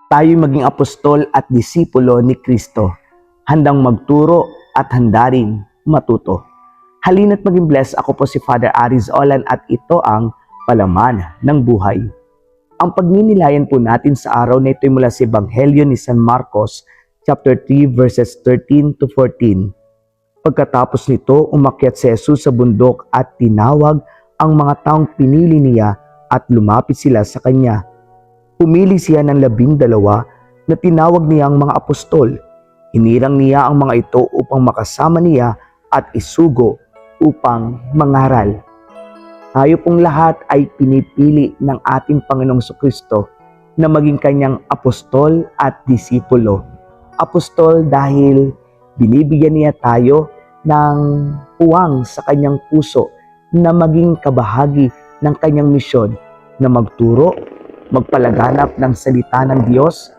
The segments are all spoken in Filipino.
tayo'y maging apostol at disipulo ni Kristo, handang magturo at handa rin matuto. Halina't maging blessed. Ako po si Father Aris Olan at ito ang Palaman ng Buhay. Ang pagninilayan po natin sa araw na ito ay mula sa Ebanghelyo ni San Marcos, chapter 3, verses 13 to 14. Pagkatapos nito, umakyat si Jesus sa bundok at tinawag ang mga taong pinili niya at lumapit sila sa kanya. Pumili siya ng 12 na tinawag niya ang mga apostol. Hinirang niya ang mga ito upang makasama niya at isugo upang mangaral. Tayo pong lahat ay pinipili ng ating Panginoong Kristo na maging kanyang apostol at disipulo. Apostol dahil binibigyan niya tayo ng puwang sa kanyang puso na maging kabahagi ng kanyang misyon na magturo, magpalaganap ng salita ng Diyos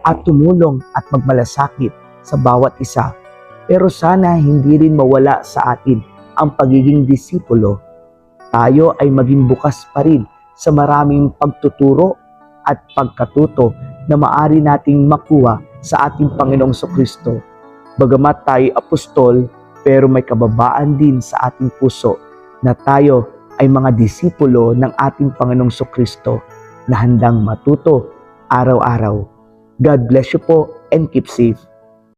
at tumulong at magmalasakit sa bawat isa. Pero sana hindi rin mawala sa atin ang pagiging disipulo. Tayo ay maging bukas pa rin sa maraming pagtuturo at pagkatuto na maaari nating makuha sa ating Panginoong Kristo. Bagamat tayo apostol, pero may kababaan din sa ating puso na tayo ay mga disipulo ng ating Panginoong Kristo na handang matuto araw-araw. God bless you po and keep safe.